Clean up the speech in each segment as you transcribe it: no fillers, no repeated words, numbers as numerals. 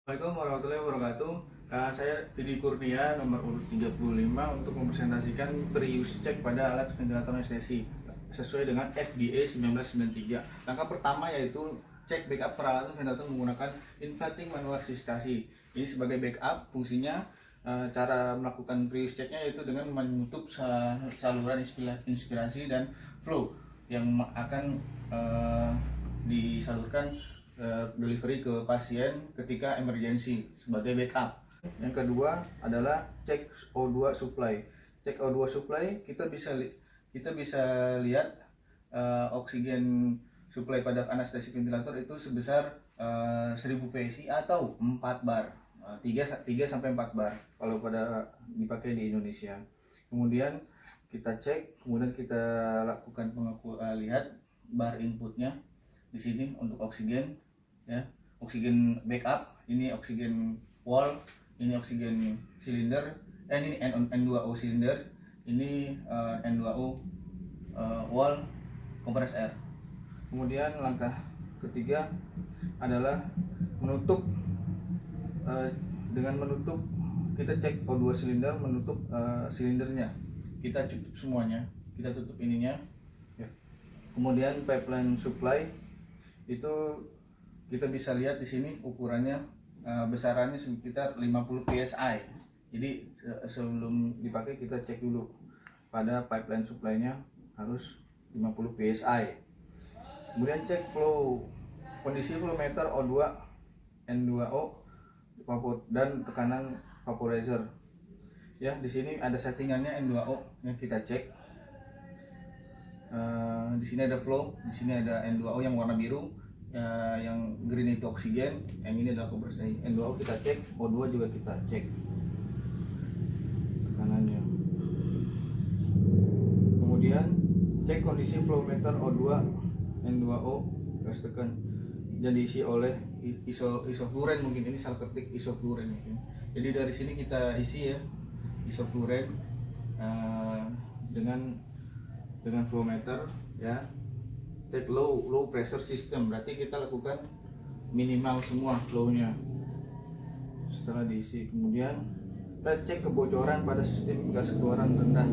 Assalamualaikum warahmatullahi wabarakatuh. Saya Vidi Kurnia, nomor urut 35 untuk mempresentasikan pre-use check pada alat ventilator anestesi sesuai dengan FDA 1993. Langkah pertama yaitu cek backup peralatan ventilator menggunakan inflating manual resusitasi. Ini sebagai backup fungsinya, cara melakukan pre-use checknya yaitu dengan menutup saluran inspirasi dan flow yang akan disalurkan delivery ke pasien ketika emergency sebagai backup. Yang kedua adalah cek O2 supply. Cek O2 supply kita bisa lihat oksigen supply pada anestesi ventilator itu sebesar 1000 PSI atau 4 bar. 3 sampai 4 bar kalau pada dipakai di Indonesia. Kemudian kita cek, kemudian kita lakukan lihat bar inputnya di sini untuk oksigen, ya, oksigen backup, ini oksigen wall, ini oksigen silinder, ini N2O silinder, ini N2O wall kompres air. Kemudian langkah ketiga adalah menutup, dengan menutup kita cek O2 silinder, menutup silindernya, kita tutup semuanya, kita tutup ininya, ya. Kemudian pipeline supply itu kita bisa lihat di sini ukurannya, besarannya sekitar 50 psi. Jadi sebelum dipakai kita cek dulu pada pipeline supply-nya harus 50 psi. Kemudian cek flow, kondisi flow meter O2, N2O dan tekanan vaporizer. Ya, di sini ada settingannya N2O yang kita cek. Di sini ada flow, di sini ada N2O yang warna biru, yang green itu oksigen, yang ini adalah kompresi. N2O kita cek, O2 juga kita cek tekanannya. Kemudian cek kondisi flow meter O2, N2O, gas tekan, dan diisi oleh isofluren. Mungkin ini salah ketik isofluren mungkin. Jadi dari sini kita isi ya isofluren dengan flow meter, ya. Cek low pressure system, berarti kita lakukan minimal semua flow-nya setelah diisi. Kemudian kita cek kebocoran pada sistem gas keluaran rendah.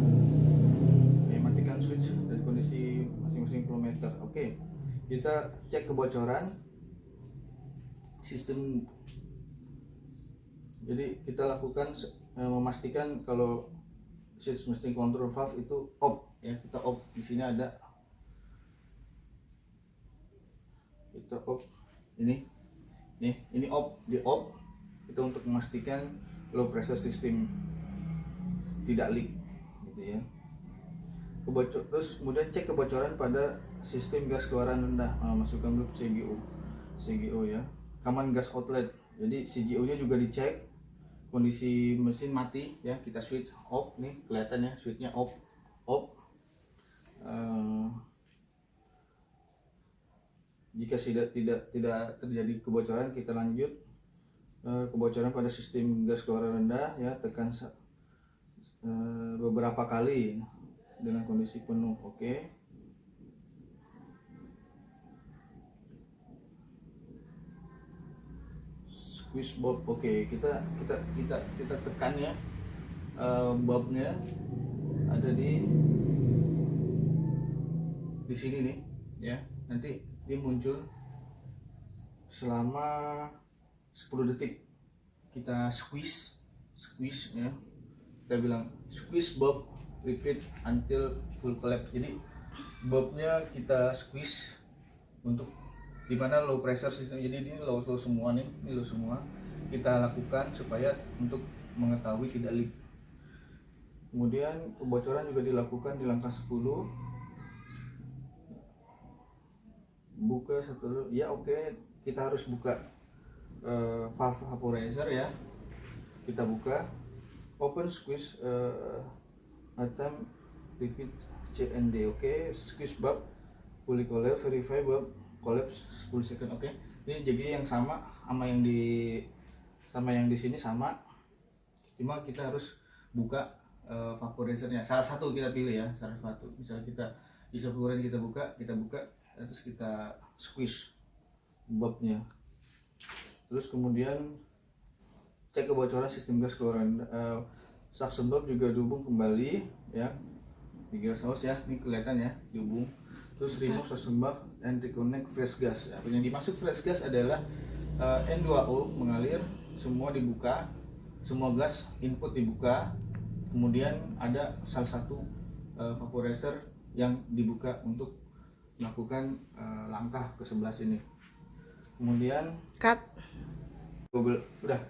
Matikan switch dari kondisi masing-masing flow meter. Oke, kita cek kebocoran sistem. Jadi kita lakukan memastikan kalau system control valve itu off, ya. Kita off, di sini ada, kita off ini off, di off itu untuk memastikan low pressure system tidak leak, gitu ya. Terus kemudian cek kebocoran pada sistem gas keluaran rendah, masukkan loop CGO ya, common gas outlet. Jadi CGO nya juga dicek, kondisi mesin mati, ya. Kita switch off, nih kelihatan ya switchnya off. Jika tidak terjadi kebocoran, kita lanjut kebocoran pada sistem gas keluaran rendah, ya, tekan beberapa kali dengan kondisi penuh. Oke. Squeeze bulb. Oke, kita tekan ya, bulbnya ada di sini nih, ya. Nanti dia muncul selama 10 detik. Kita squeeze ya. Kita bilang squeeze bulb, repeat until full collapse. Jadi bulbnya kita squeeze untuk dimana low pressure system. Jadi ini low semua nih, ini low semua. Kita lakukan supaya untuk mengetahui tidak leak. Kemudian kebocoran juga dilakukan di langkah 10. Buka satu, ya. Oke, kita harus buka valve vaporizer, ya. Kita buka, open, squeeze, item, repeat CND. Oke, squeeze bulb, fully collapse, verify bulb collapse 10 second. Oke, ini jadi yang sama yang di sini sama, cuma kita harus buka vaporizernya. Salah satu kita pilih, ya, salah satu. Misalnya kita isofluren, kita buka, terus kita squeeze bulbnya. Terus kemudian cek kebocoran sistem gas keluaran. Suction valve juga dihubung kembali ya di gas hose ya, ini kelihatan ya dihubung. Terus remove suction valve and reconnect fresh gas. Yang dimaksud fresh gas adalah N2O mengalir, semua dibuka, semua gas input dibuka, kemudian ada salah satu vaporizer yang dibuka untuk melakukan langkah ke sebelah sini. Kemudian udah.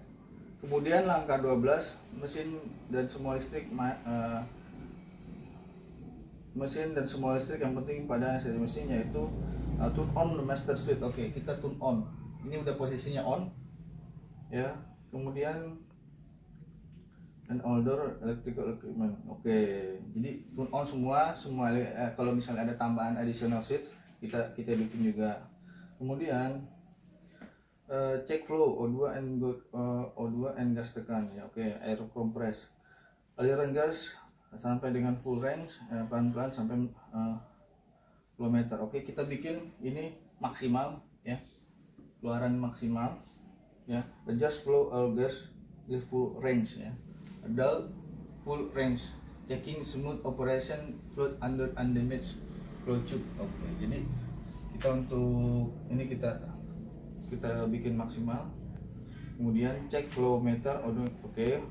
Kemudian langkah 12, mesin dan semua listrik yang penting pada seri mesin yaitu turn on the master switch. Oke, kita turn on. Ini udah posisinya on ya. Kemudian and older electrical equipment. Oke, jadi turn on semua kalau misalnya ada tambahan additional switch kita bikin juga. Kemudian cek flow O2 and gas tekan ya. Oke, air compress. Aliran gas sampai dengan full range, pelan-pelan sampai kilometer. Oke, kita bikin ini maksimal ya. Keluaran maksimal ya. Adjust flow all gas di full range ya. Adult full range. Checking smooth operation flow under undamaged flow tube. Oke, jadi kita untuk ini kita bikin maksimal. Kemudian cek flow meter. Oke.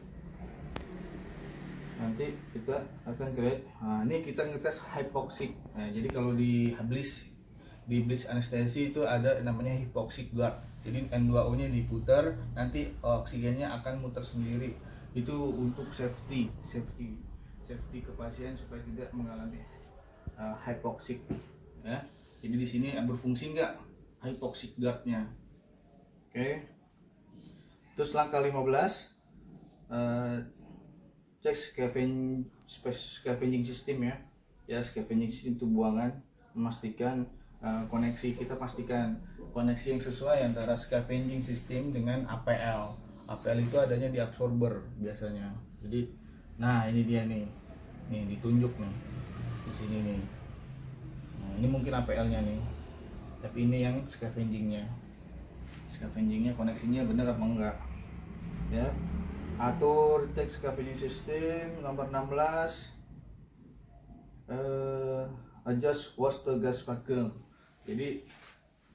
Nanti kita akan create. Nah, ini kita ngetes hypoxic. Nah, jadi kalau di bliss anestesi itu ada namanya hypoxic guard. Jadi N2O nya diputar, nanti oksigennya akan muter sendiri. Itu untuk safety ke pasien supaya tidak mengalami hypoxic ya. Jadi di sini berfungsi nggak hypoxic guardnya. Oke. Terus langkah 15, cek scavenging system ya. Ya, scavenging system itu buangan, memastikan koneksi, kita pastikan koneksi yang sesuai antara scavenging system dengan APL. APL itu adanya di absorber biasanya. Jadi, nah ini dia nih ditunjuk nih di sini nih. Nah, ini mungkin APL-nya nih, tapi ini yang scavengingnya koneksinya bener apa enggak ya. Atur cek scavenging system. Nomor 16, adjust wash the gas vacuum. Jadi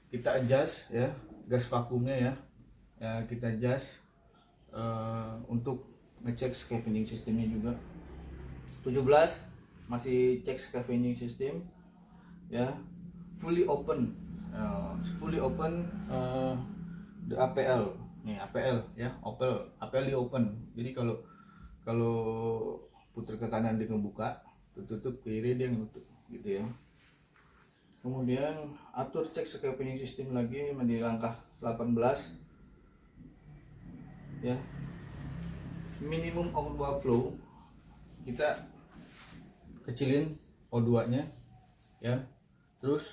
kita adjust ya gas vakumnya ya, kita adjust untuk ngecek scavenging systemnya juga. 17 masih cek scavenging system ya. Fully open the APL nih, APL ya, APL di open. Jadi kalau putar ke kanan dia ngebuka, tutup ke kiri dia nutup gitu ya. Kemudian atur cek scavenging system lagi di langkah 18 ya. Minimum O2 flow kita kecilin O2 nya ya. Terus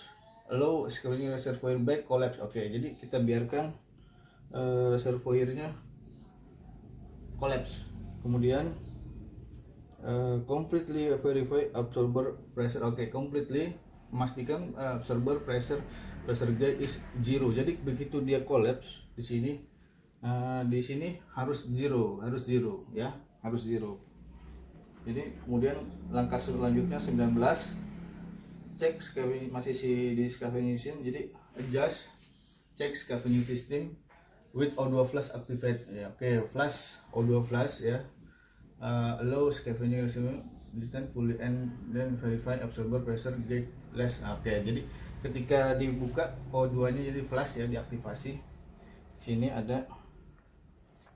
low scavenging reservoir bed collapse. Oke, jadi kita biarkan reservoirnya collapse. Kemudian completely verify absorber pressure. Oke, completely memastikan absorber pressure gauge is zero. Jadi begitu dia collapse di sini harus zero ya, harus zero. Jadi kemudian langkah selanjutnya 19, cek masih di scavenging system. Jadi adjust cek scavenging system with O2 flash activate ya. Oke, flash O2 flash ya. Allow scavenging system listen fully and then verify absorber pressure gauge less. Oke, jadi ketika dibuka O2 nya jadi flash ya, diaktifasi. Sini ada,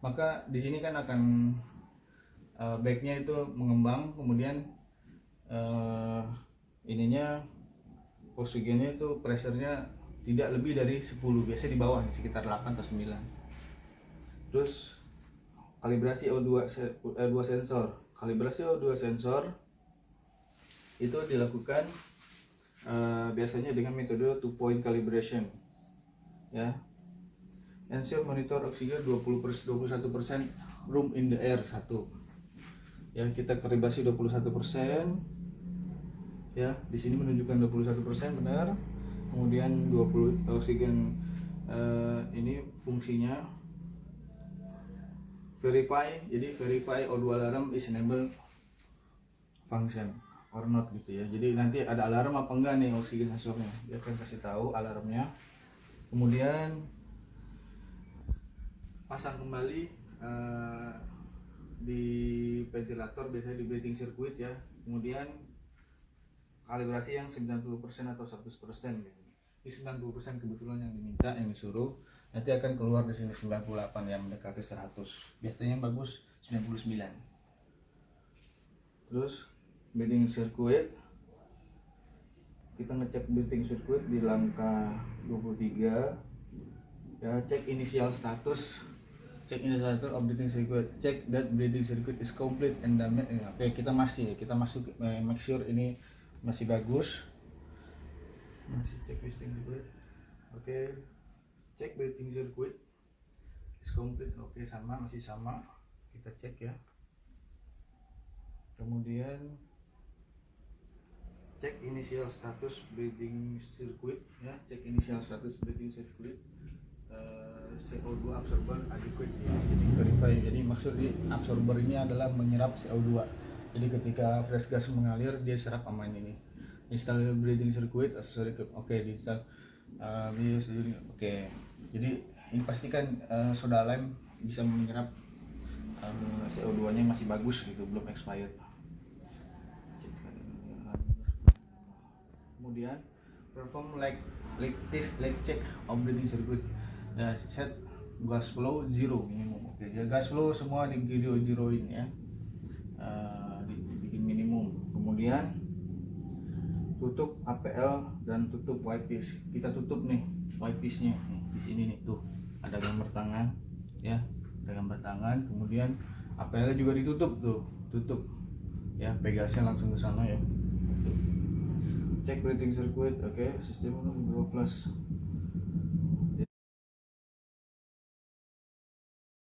maka di sini kan akan backnya itu mengembang, kemudian ininya oksigennya itu pressure-nya tidak lebih dari 10, biasanya di bawah sekitar 8 atau 9. Terus kalibrasi O2 sensor. Kalibrasi O2 sensor itu dilakukan biasanya dengan metode 2-point calibration ya. Ensure monitor oksigen 21% room in the air 1 ya. Kita kalibrasi 21% ya. Di sini menunjukkan 21% benar. Kemudian 20 oksigen ini fungsinya jadi verify O2 alarm is enable function or not gitu ya. Jadi nanti ada alarm apa enggak nih oksigen sensornya, dia akan kasih tahu alarmnya. Kemudian pasang kembali di ventilator, biasanya di breathing circuit ya. Kemudian kalibrasi yang 90% atau 100% gitu. Di 90% kebetulan yang diminta, yang disuruh, nanti akan keluar di sini 98 yang mendekati 100. Biasanya yang bagus 99. Terus breathing circuit, kita ngecek breathing circuit di langkah 23 ya. Cek initial status, cek initial status of breathing circuit, check that breathing circuit is complete and damaged. Oke, kita masuk make sure ini masih bagus, masih cek breathing circuit. Oke, cek breathing circuit is complete. Oke, masih sama, kita cek ya. Kemudian cek initial status breathing circuit ya, cek initial status breathing circuit. CO2 absorber adequate ya. Jadi verify, jadi maksud di absorber ini adalah menyerap CO2. Jadi ketika fresh gas mengalir, dia serap aman ini. Install breathing circuit oke, di install oke. Jadi ini pastikan soda lime bisa menyerap CO2 nya masih bagus gitu, belum expired. Kemudian perform like check of breathing circuit. Ya, set gas flow 0 minimum. Oke, jadi gas flow semua di zeroin ya, dibikin minimum. Kemudian tutup APL dan tutup white piece. Kita tutup nih white piece nya nih, di sini nih, tuh ada gambar tangan ya, ada gambar tangan. Kemudian APL juga ditutup tuh, tutup ya, pegasnya langsung ke sana ya. Cek breathing circuit, oke, sistem 2+.